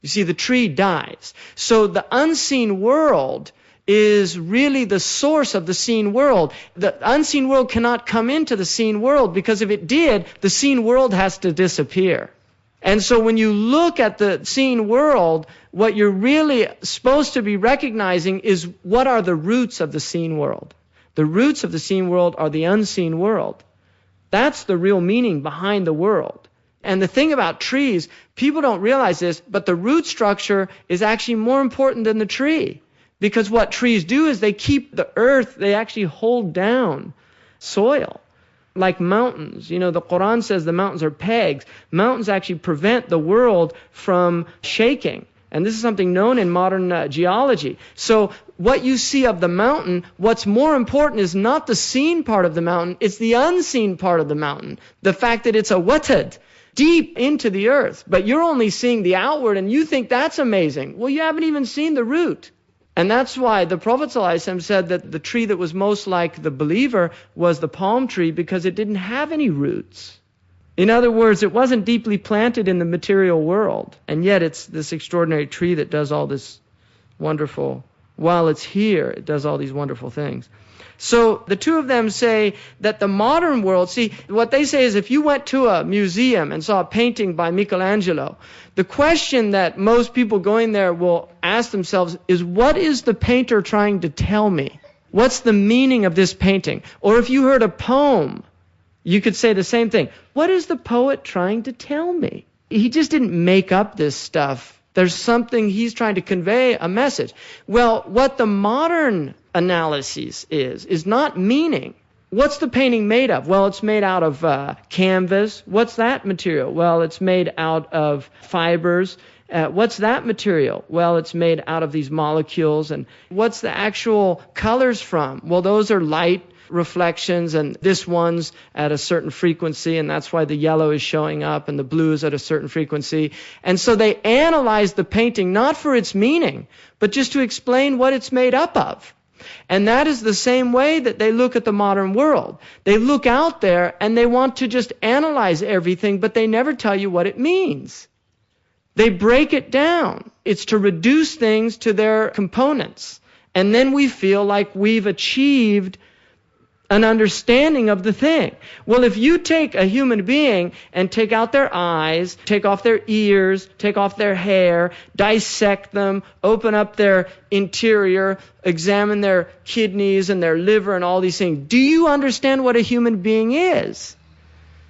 You see, the tree dies. So the unseen world is really the source of the seen world. The unseen world cannot come into the seen world, because if it did, the seen world has to disappear. And so when you look at the seen world, what you're really supposed to be recognizing is what are the roots of the seen world. The roots of the seen world are the unseen world. That's the real meaning behind the world. And the thing about trees, people don't realize this, but the root structure is actually more important than the tree. Because what trees do is they keep the earth, they actually hold down soil. Like mountains. You know, the Quran says the mountains are pegs. Mountains actually prevent the world from shaking. And this is something known in modern geology. So what you see of the mountain, what's more important is not the seen part of the mountain, it's the unseen part of the mountain. The fact that it's a watad, deep into the earth. But you're only seeing the outward and you think that's amazing. Well, you haven't even seen the root. And that's why the Prophet ﷺ said that the tree that was most like the believer was the palm tree, because it didn't have any roots. In other words, it wasn't deeply planted in the material world. And yet it's this extraordinary tree that does all this wonderful, while it's here, it does all these wonderful things. So the two of them say that the modern world, see, what they say is if you went to a museum and saw a painting by Michelangelo, the question that most people going there will ask themselves is, what is the painter trying to tell me? What's the meaning of this painting? Or if you heard a poem, you could say the same thing. What is the poet trying to tell me? He just didn't make up this stuff. There's something he's trying to convey, a message. Well, what the modern analysis is not meaning. What's the painting made of? Well, it's made out of canvas. What's that material? Well, it's made out of fibers. What's that material? Well, it's made out of these molecules. And what's the actual colors from? Well, those are light reflections, and this one's at a certain frequency, and that's why the yellow is showing up, and the blue is at a certain frequency. And so they analyze the painting not for its meaning, but just to explain what it's made up of. And that is the same way that they look at the modern world. They look out there and they want to just analyze everything, but they never tell you what it means. They break it down. It's to reduce things to their components. And then we feel like we've achieved an understanding of the thing. Well, if you take a human being and take out their eyes, take off their ears, take off their hair, dissect them, open up their interior, examine their kidneys and their liver and all these things, do you understand what a human being is?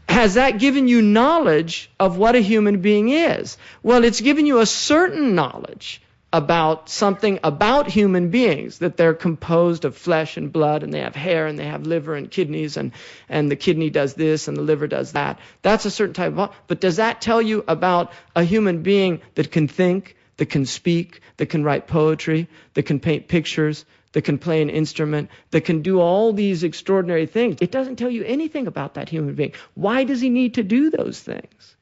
Has that given you knowledge of what a human being is? Well, it's given you a certain knowledge about something about human beings, that they're composed of flesh and blood, and they have hair, and they have liver and kidneys, and the kidney does this, and the liver does that. That's a certain type of... But does that tell you about a human being that can think, that can speak, that can write poetry, that can paint pictures, that can play an instrument, that can do all these extraordinary things? It doesn't tell you anything about that human being. Why does he need to do those things?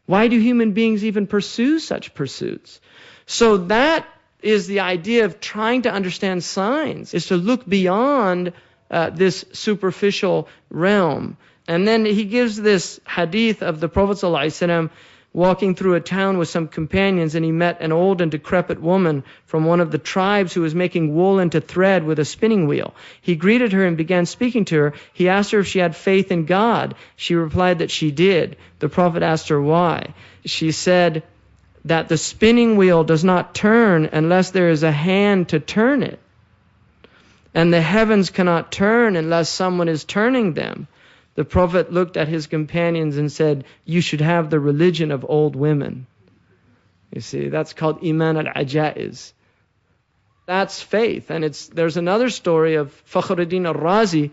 Why do human beings even pursue such pursuits? So that is the idea of trying to understand signs, is to look beyond this superficial realm. And then he gives this hadith of the Prophet ﷺ walking through a town with some companions, and he met an old and decrepit woman from one of the tribes who was making wool into thread with a spinning wheel. He greeted her and began speaking to her. He asked her if she had faith in God. She replied that she did. The Prophet asked her why. She said that the spinning wheel does not turn unless there is a hand to turn it. And the heavens cannot turn unless someone is turning them. The Prophet looked at his companions and said, you should have the religion of old women. You see, that's called Iman al-Ajaiz. That's faith. And there's another story of Fakhruddin al-Razi,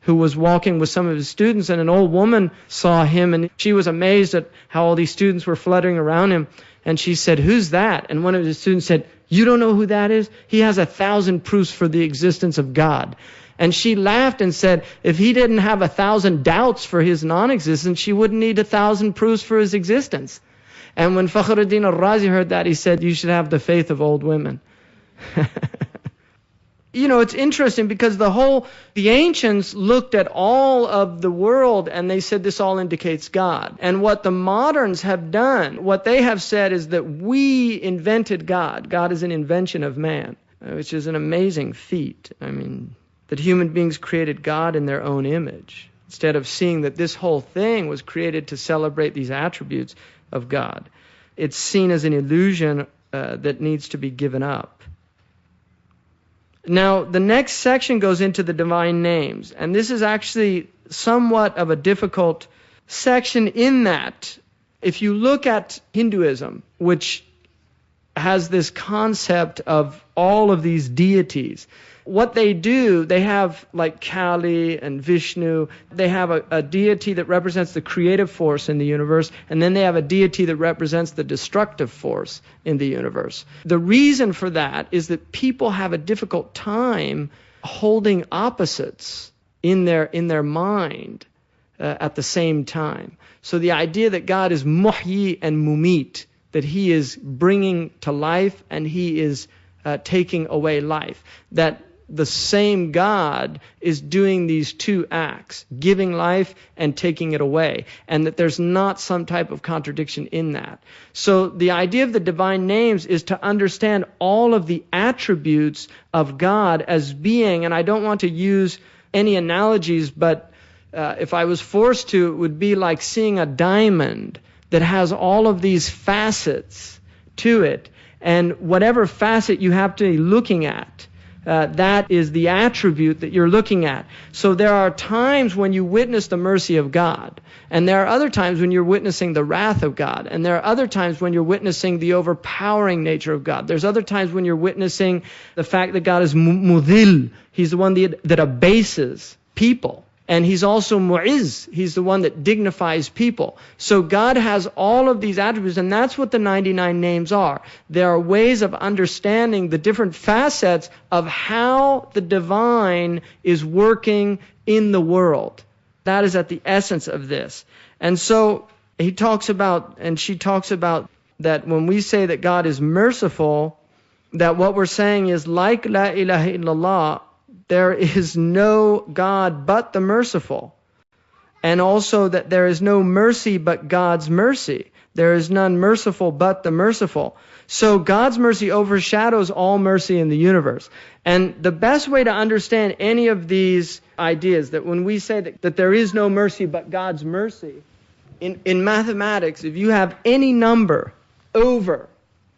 who was walking with some of his students, and an old woman saw him, and she was amazed at how all these students were fluttering around him. And she said, who's that? And one of his students said, you don't know who that is? He has 1,000 proofs for the existence of God. And she laughed and said, if he didn't have 1,000 doubts for his non-existence, she wouldn't need 1,000 proofs for his existence. And when Fakhruddin al-Razi heard that, he said, you should have the faith of old women. It's interesting because the ancients looked at all of the world and they said this all indicates God. And what the moderns have done, what they have said is that we invented God. God is an invention of man, which is an amazing feat. That human beings created God in their own image, instead of seeing that this whole thing was created to celebrate these attributes of God. It's seen as an illusion that needs to be given up. Now, the next section goes into the divine names, and this is actually somewhat of a difficult section in that if you look at Hinduism, which has this concept of all of these deities, what they do, they have like Kali and Vishnu, they have a deity that represents the creative force in the universe, and then they have a deity that represents the destructive force in the universe. The reason for that is that people have a difficult time holding opposites in their mind at the same time. So the idea that God is muhyi and mumit, that he is bringing to life and he is taking away life, that the same God is doing these two acts, giving life and taking it away, and that there's not some type of contradiction in that. So the idea of the divine names is to understand all of the attributes of God as being, and I don't want to use any analogies, but if I was forced to, it would be like seeing a diamond that has all of these facets to it, and whatever facet you have to be looking at, that is the attribute that you're looking at. So there are times when you witness the mercy of God, and there are other times when you're witnessing the wrath of God, and there are other times when you're witnessing the overpowering nature of God. There's other times when you're witnessing the fact that God is mudhil. He's the one that abases people. And he's also mu'izz. He's the one that dignifies people. So God has all of these attributes, and that's what the 99 names are. There are ways of understanding the different facets of how the divine is working in the world. That is at the essence of this. And so he talks about, and she talks about, that when we say that God is merciful, that what we're saying is, like la ilaha illallah, there is no God but the merciful. And also that there is no mercy but God's mercy. There is none merciful but the merciful. So God's mercy overshadows all mercy in the universe. And the best way to understand any of these ideas, that when we say that there is no mercy but God's mercy, in mathematics, if you have any number over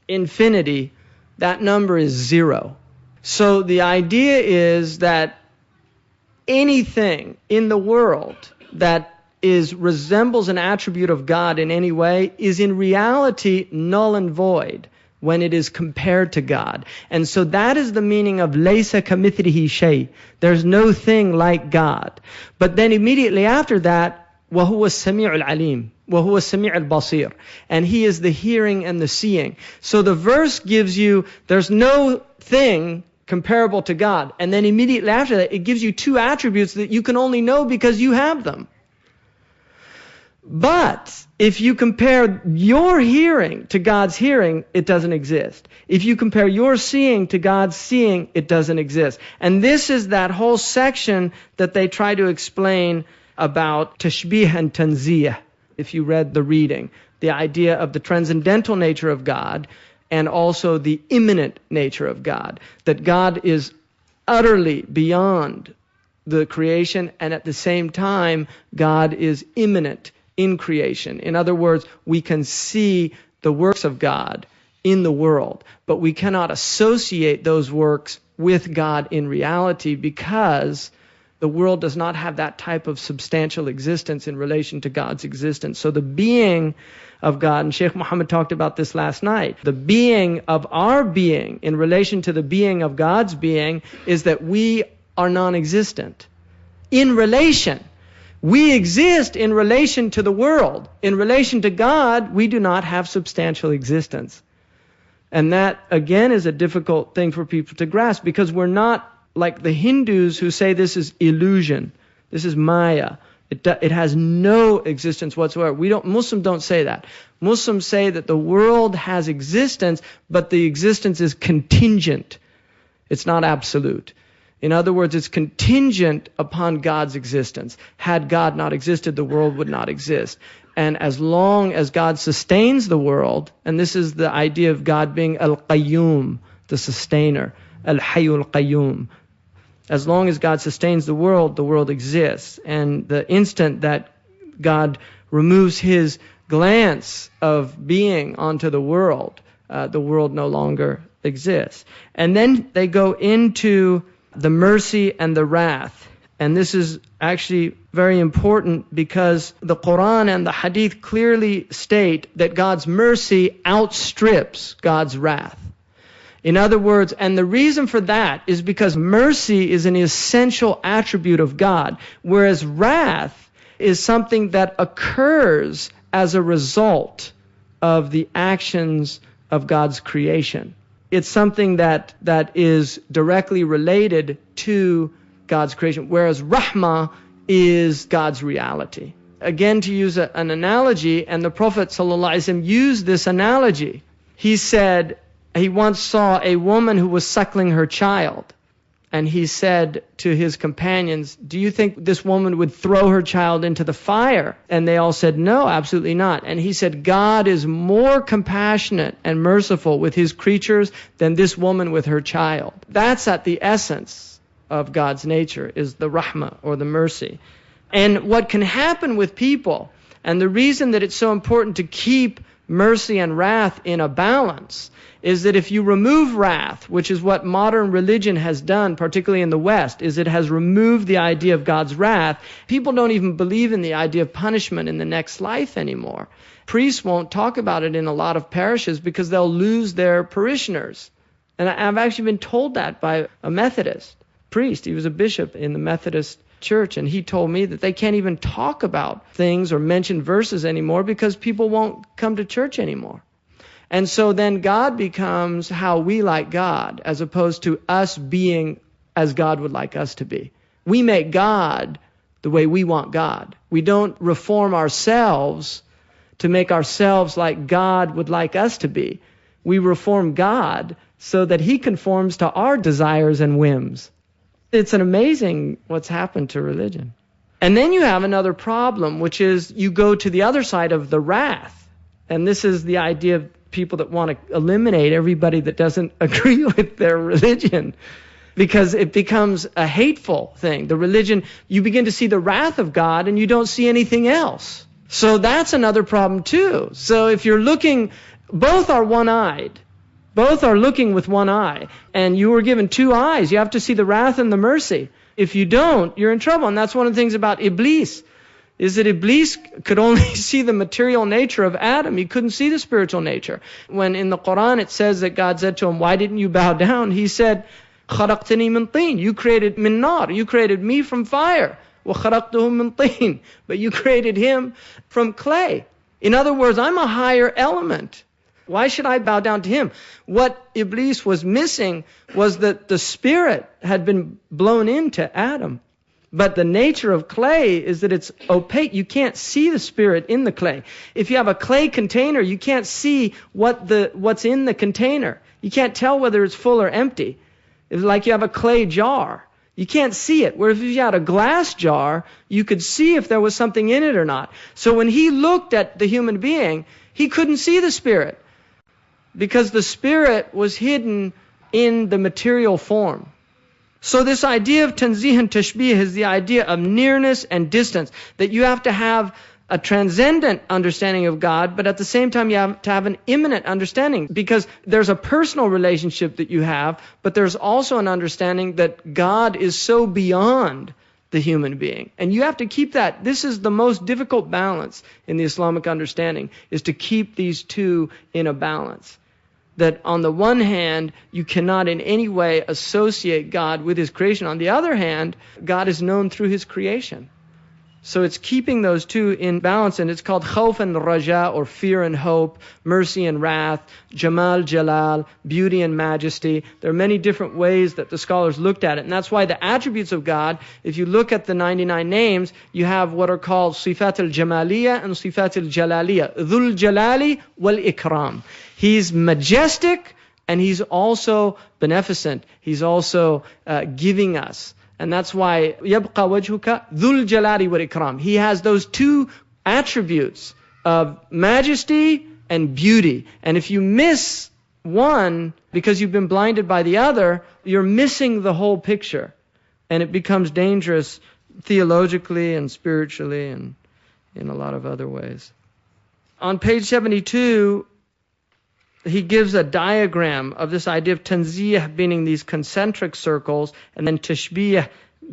infinity, that number is 0. So the idea is that anything in the world that resembles an attribute of God in any way is in reality null and void when it is compared to God. And so that is the meaning of laysa kamithlihi shay. There's no thing like God. But then immediately after that, وَهُوَ السَّمِيعُ الْعَلِيمُ وَهُوَ السَّمِيعُ الْبَصِيرُ, and he is the hearing and the seeing. So the verse gives you, there's no thing comparable to God. And then immediately after that, it gives you two attributes that you can only know because you have them. But if you compare your hearing to God's hearing, it doesn't exist. If you compare your seeing to God's seeing, it doesn't exist. And this is that whole section that they try to explain about tashbih and tanziyah, if you read the reading. The idea of the transcendental nature of God, and also the immanent nature of God. That God is utterly beyond the creation, and at the same time, God is immanent in creation. In other words, we can see the works of God in the world, but we cannot associate those works with God in reality because the world does not have that type of substantial existence in relation to God's existence. So the being of God, and Sheikh Muhammad talked about this last night, the being of our being in relation to the being of God's being is that we are non-existent. In relation. We exist in relation to the world. In relation to God, we do not have substantial existence. And that, again, is a difficult thing for people to grasp, because we're not like the Hindus who say this is illusion. This is Maya. It has no existence whatsoever. Muslims don't say that. Muslims say that the world has existence, but the existence is contingent. It's not absolute. In other words, it's contingent upon God's existence. Had God not existed, the world would not exist. And as long as God sustains the world, and this is the idea of God being Al-Qayyum, the sustainer, Al-Hayyul Qayyum. As long as God sustains the world exists. And the instant that God removes his glance of being onto the world no longer exists. And then they go into the mercy and the wrath. And this is actually very important because the Quran and the Hadith clearly state that God's mercy outstrips God's wrath. In other words, and the reason for that is because mercy is an essential attribute of God, whereas wrath is something that occurs as a result of the actions of God's creation. It's something that is directly related to God's creation, whereas rahmah is God's reality. Again, to use an analogy, and the Prophet ﷺ used this analogy. He said, he once saw a woman who was suckling her child. And he said to his companions, do you think this woman would throw her child into the fire? And they all said, no, absolutely not. And he said, God is more compassionate and merciful with his creatures than this woman with her child. That's at the essence of God's nature, is the rahmah, or the mercy. And what can happen with people, and the reason that it's so important to keep mercy and wrath in a balance, is that if you remove wrath, which is what modern religion has done, particularly in the West, is it has removed the idea of God's wrath. People don't even believe in the idea of punishment in the next life anymore. Priests won't talk about it in a lot of parishes because they'll lose their parishioners. And I've actually been told that by a Methodist priest. He was a bishop in the Methodist church, and he told me that they can't even talk about things or mention verses anymore because people won't come to church anymore. And so then God becomes how we like God, as opposed to us being as God would like us to be. We make God the way we want God. We don't reform ourselves to make ourselves like God would like us to be. We reform God so that he conforms to our desires and whims. It's an amazing what's happened to religion. And then you have another problem, which is you go to the other side of the wrath. And this is the idea of people that want to eliminate everybody that doesn't agree with their religion, because it becomes a hateful thing. The religion, you begin to see the wrath of God and you don't see anything else. So that's another problem too. So if you're looking, both are one-eyed. Both are looking with one eye, and you were given two eyes. You have to see the wrath and the mercy. If you don't, you're in trouble. And that's one of the things about Iblis, is that Iblis could only see the material nature of Adam. He couldn't see the spiritual nature. When in the Quran it says that God said to him, why didn't you bow down? He said, خَلَقْتَنِي مِنْ طِينٍ. You created min nar. You created me from fire. وَخَلَقْتُهُ مِنْ طِينٍ. But you created him from clay. In other words, I'm a higher element. Why should I bow down to him? What Iblis was missing was that the spirit had been blown into Adam. But the nature of clay is that it's opaque. You can't see the spirit in the clay. If you have a clay container, you can't see what's in the container. You can't tell whether it's full or empty. It's like you have a clay jar. You can't see it. Whereas if you had a glass jar, you could see if there was something in it or not. So when he looked at the human being, he couldn't see the spirit, because the spirit was hidden in the material form. So this idea of tanzih and tashbih is the idea of nearness and distance, that you have to have a transcendent understanding of God, but at the same time you have to have an immanent understanding, because there's a personal relationship that you have, but there's also an understanding that God is so beyond the human being. And you have to keep that. This is the most difficult balance in the Islamic understanding, is to keep these two in a balance. That on the one hand, you cannot in any way associate God with his creation. On the other hand, God is known through his creation. So it's keeping those two in balance, and it's called khawf and raja, or fear and hope, mercy and wrath, jamal, jalal, beauty and majesty. There are many different ways that the scholars looked at it. And that's why the attributes of God, if you look at the 99 names, you have what are called sifat al-jamaliyah and sifat al-jalaliyah. Dhul jalali wal ikram. He's majestic And He's also beneficent. He's also giving us. And that's why يَبْقَى وَجْهُكَ ذُو الْجَلَالِ وَالْإِكْرَامِ. He has those two attributes of majesty and beauty. And if you miss one because you've been blinded by the other, you're missing the whole picture. And it becomes dangerous theologically and spiritually and in a lot of other ways. On page 72, he gives a diagram of this idea of tanzih being these concentric circles, and then tashbih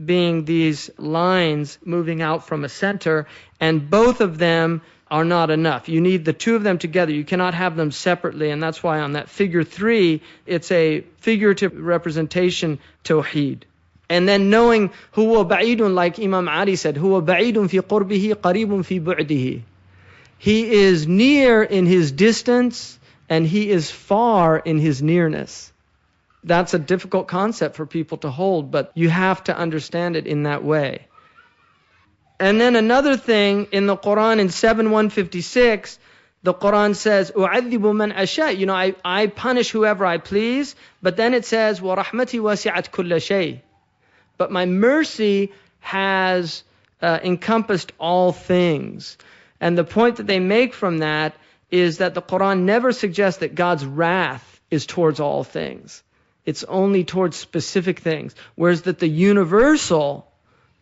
being these lines moving out from a center, and both of them are not enough. You need the two of them together. You cannot have them separately, and that's why on that figure 3, it's a figurative representation, tawheed. And then knowing huwa ba'idun, like Imam Ali said, huwa ba'idun fi qurbihi, qaribun fi bu'dihi. He is near in his distance, and He is far in His nearness. That's a difficult concept for people to hold, but you have to understand it in that way. And then another thing in the Quran, in 7:156, the Quran says, أُعَذِّبُ مَنْ أَشَاءُ. I punish whoever I please, but then it says, وَرَحْمَتِي وَسِعَتْ كُلَّ شَيْءٍ. But my mercy has encompassed all things. And the point that they make from that is that the Quran never suggests that God's wrath is towards all things. It's only towards specific things. Whereas that the universal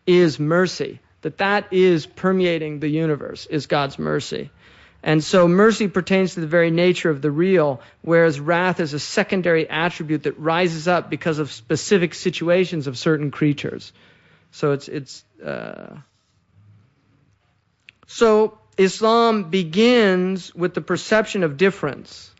is mercy. That is permeating the universe, is God's mercy. And so mercy pertains to the very nature of the real, whereas wrath is a secondary attribute that rises up because of specific situations of certain creatures. So So Islam begins with the perception of difference.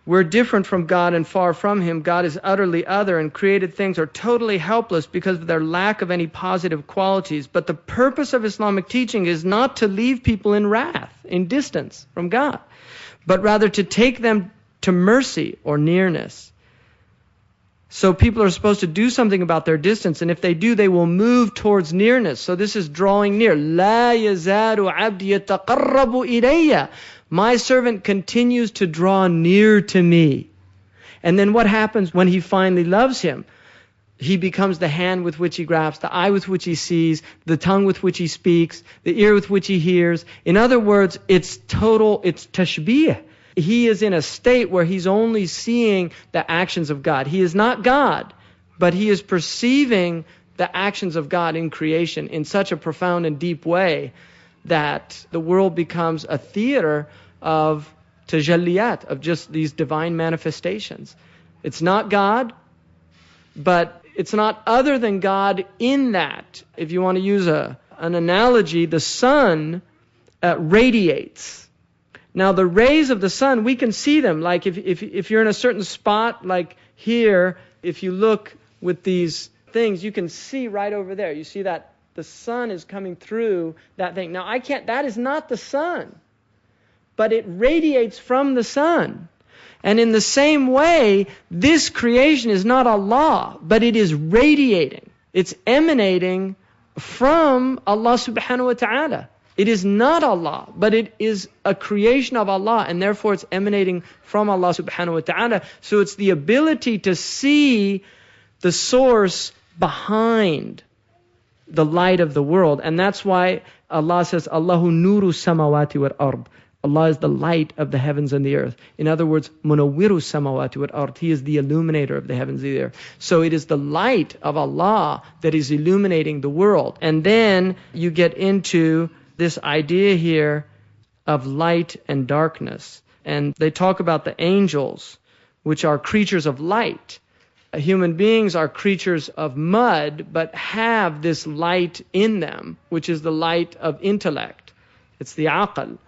We're different from God and far from Him. God is utterly other, and created things are totally helpless because of their lack of any positive qualities. But the purpose of Islamic teaching is not to leave people in wrath, in distance from God, but rather to take them to mercy or nearness. So people are supposed to do something about their distance, and if they do, they will move towards nearness. So this is drawing near. لا يزال عبدي يتقرب إلي. My servant continues to draw near to me. And then what happens when he finally loves him? He becomes the hand with which he grasps, the eye with which he sees, the tongue with which he speaks, the ear with which he hears. In other words, it's tashbih. He is in a state where he's only seeing the actions of God. He is not God, but he is perceiving the actions of God in creation in such a profound and deep way that the world becomes a theater of tajalliyat, of just these divine manifestations. It's not God, but it's not other than God in that. If you want to use an analogy, the sun radiates. Now the rays of the sun, we can see them. Like if you're in a certain spot, like here, if you look with these things, you can see right over there. You see that the sun is coming through that thing. Now that is not the sun, but it radiates from the sun. And in the same way, this creation is not Allah, but it is radiating. It's emanating from Allah subhanahu wa ta'ala. It is not Allah, but it is a creation of Allah, and therefore it's emanating from Allah subhanahu wa ta'ala. So it's the ability to see the source behind the light of the world. And that's why Allah says, Allahu nuru samawati wal ard. Allah is the light of the heavens and the earth. In other words, munawwiru samawati wal ard. He is the illuminator of the heavens and the earth. So it is the light of Allah that is illuminating the world. And then you get into this idea here of light and darkness. And they talk about the angels, which are creatures of light. Human beings are creatures of mud, but have this light in them, which is the light of intellect. It's the aql.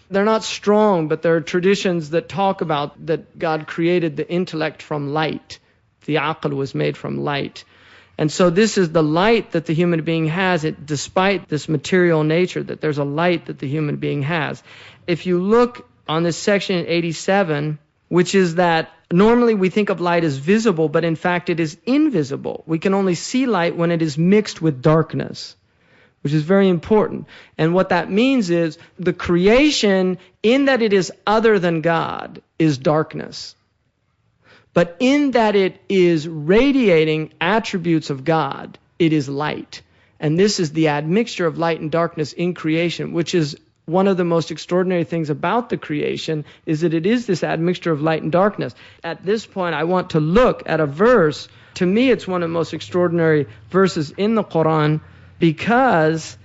They're not strong, but there are traditions that talk about that God created the intellect from light. The aql was made from light. And so this is the light that the human being has, despite this material nature, that there's a light that the human being has. If you look on this section in 87, which is that normally we think of light as visible, but in fact it is invisible. We can only see light when it is mixed with darkness, which is very important. And what that means is the creation, in that it is other than God, is darkness. But in that it is radiating attributes of God, it is light. And this is the admixture of light and darkness in creation, which is one of the most extraordinary things about the creation, is that it is this admixture of light and darkness. At this point, I want to look at a verse. To me, it's one of the most extraordinary verses in the Quran, because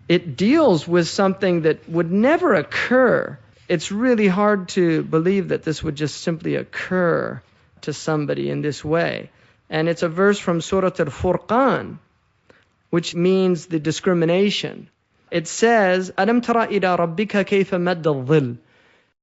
it deals with something that would never occur. It's really hard to believe that this would just simply occur to somebody in this way. And it's a verse from Surah Al-Furqan, which means the discrimination. It says, أَلَمْ تَرَ إِلَىٰ رَبِّكَ كَيْفَ مَدَّ الظِّلِّ.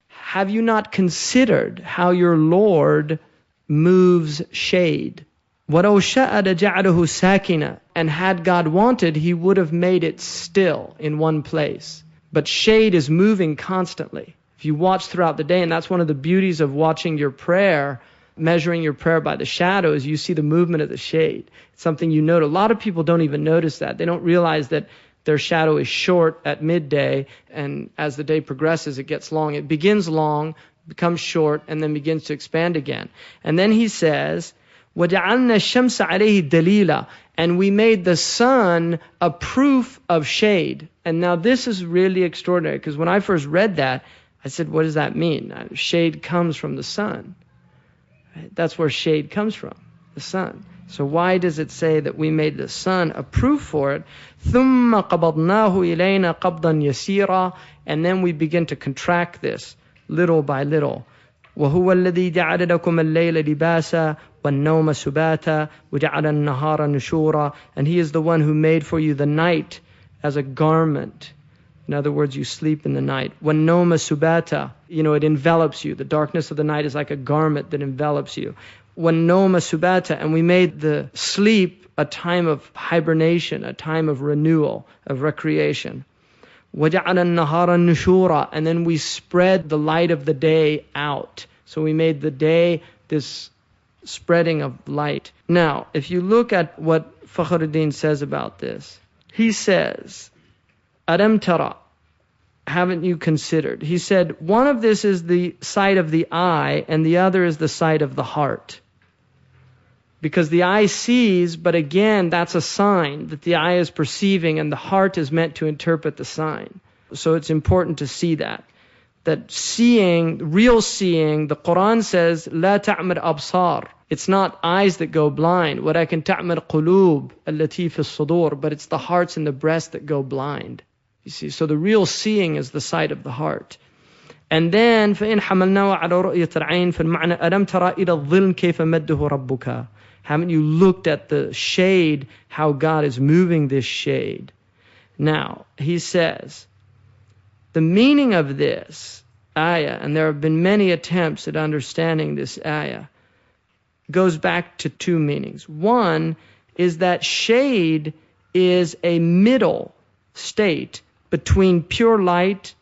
Have you not considered how your Lord moves shade? وَلَوْ شَاءَ لَجَعَلَهُ سَاكِنًا. And had God wanted, He would have made it still in one place. But shade is moving constantly. If you watch throughout the day, and that's one of the beauties of watching your prayer, measuring your prayer by the shadows, you see the movement of the shade. It's something you note. A lot of people don't even notice that. They don't realize that their shadow is short at midday, and as the day progresses, it gets long. It begins long, becomes short, and then begins to expand again. And then he says, وَجَعَلْنَا الشَّمْسَ عَلَيْهِ دَلِيلًا. And we made the sun a proof of shade. And now this is really extraordinary, because when I first read that, I said, what does that mean? Shade comes from the sun. That's where shade comes from, the sun. So why does it say that we made the sun a proof for it? ثُمَّ قَبَضْنَاهُ إِلَيْنَا قَبْضًا يَسِيرًا. And then we begin to contract this little by little. وَهُوَ الَّذِي جَعَلَ لَكُمَ اللَّيْلَ لِبَاسًا وَالنَّوْمَ سُبَاتًا وَجَعَلَ النَّهَارَ نُشُورًا. And He is the one who made for you the night as a garment. In other words, you sleep in the night. وَالنَّوْمَ سُبَاتًا. It envelops you. The darkness of the night is like a garment that envelops you. وَالنَّوْمَ سُبَاتًا. And we made the sleep a time of hibernation, a time of renewal, of recreation. وَجَعَلَ النَّهَارَ نُشُورًا. And then we spread the light of the day out. So we made the day this spreading of light. Now, if you look at what Fakhruddin says about this, he says, أَلَمْ تَرَى. Haven't you considered? He said, one of this is the sight of the eye, and the other is the sight of the heart. Because the eye sees, but again, that's a sign that the eye is perceiving, and the heart is meant to interpret the sign. So it's important to see that. That seeing, real seeing, the Quran says, لا تعمد أبصار. It's not eyes that go blind. ولكن تعمد قلوب التي في الصدور. But it's the hearts in the breast that go blind. You see, so the real seeing is the sight of the heart. And then, فإن حملناه على رؤية العين فالمعنى ألم ترى إلى الظل كيف مده ربك. Haven't you looked at the shade, how God is moving this shade? Now, he says, the meaning of this ayah, and there have been many attempts at understanding this ayah, goes back to two meanings. One is that shade is a middle state between pure light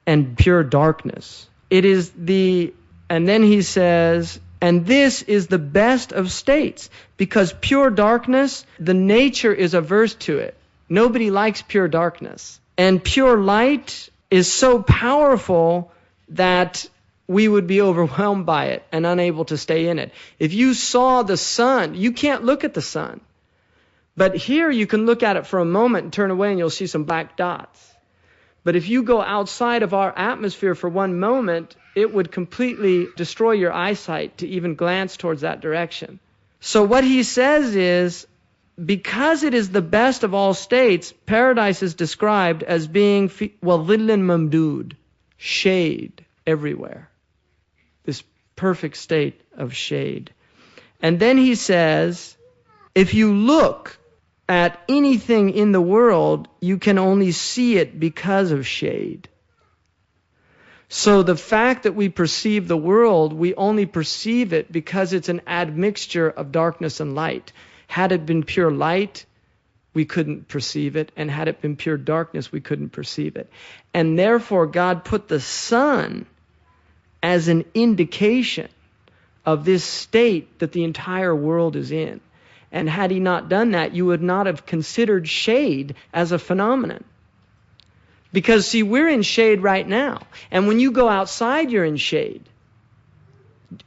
and pure darkness. It is and then he says, and this is the best of states, because pure darkness, the nature is averse to it. Nobody likes pure darkness. And pure light is so powerful that we would be overwhelmed by it and unable to stay in it. If you saw the sun, you can't look at the sun. But here you can look at it for a moment and turn away and you'll see some black dots. But if you go outside of our atmosphere for one moment, it would completely destroy your eyesight to even glance towards that direction. So what he says is, because it is the best of all states, paradise is described as being وَظِلٍّ مَمْدُودٍ, shade everywhere. This perfect state of shade. And then he says, if you look at anything in the world, you can only see it because of shade. So the fact that we perceive the world, we only perceive it because it's an admixture of darkness and light. Had it been pure light, we couldn't perceive it. And had it been pure darkness, we couldn't perceive it. And therefore, God put the sun as an indication of this state that the entire world is in. And had He not done that, you would not have considered shade as a phenomenon. Because, see, we're in shade right now. And when you go outside, you're in shade.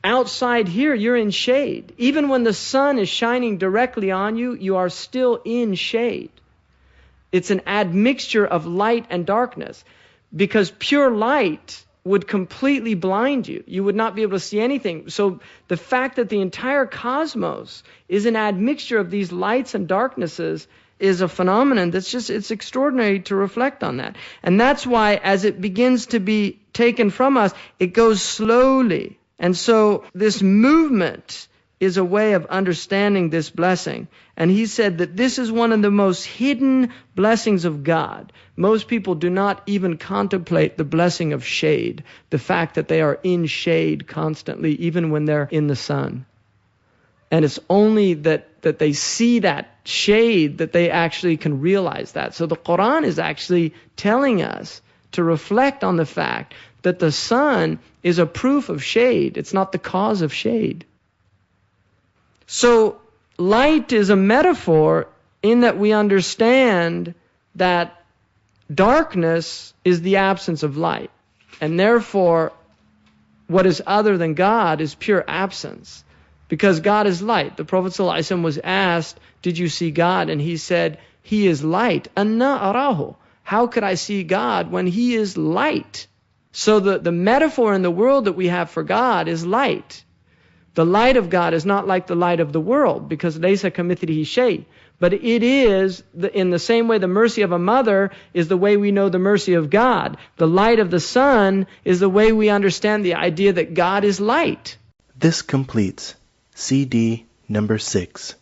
Outside here, you're in shade. Even when the sun is shining directly on you, you are still in shade. It's an admixture of light and darkness, because pure light would completely blind you. You would not be able to see anything. So the fact that the entire cosmos is an admixture of these lights and darknesses is a phenomenon it's extraordinary to reflect on that. And that's why as it begins to be taken from us, it goes slowly. And so this movement is a way of understanding this blessing. And he said that this is one of the most hidden blessings of God. Most people do not even contemplate the blessing of shade, the fact that they are in shade constantly, even when they're in the sun. And it's only that they see that shade that they actually can realize that. So the Quran is actually telling us to reflect on the fact that the sun is a proof of shade. It's not the cause of shade. So light is a metaphor in that we understand that darkness is the absence of light. And therefore, what is other than God is pure absence. Because God is light. The Prophet ﷺ was asked, did you see God? And he said, He is light. Anna arahu. How could I see God when He is light? So the metaphor in the world that we have for God is light. The light of God is not like the light of the world, because laysa kamithlihi shay. But it is, in the same way the mercy of a mother is the way we know the mercy of God. The light of the sun is the way we understand the idea that God is light. This completes CD number 6.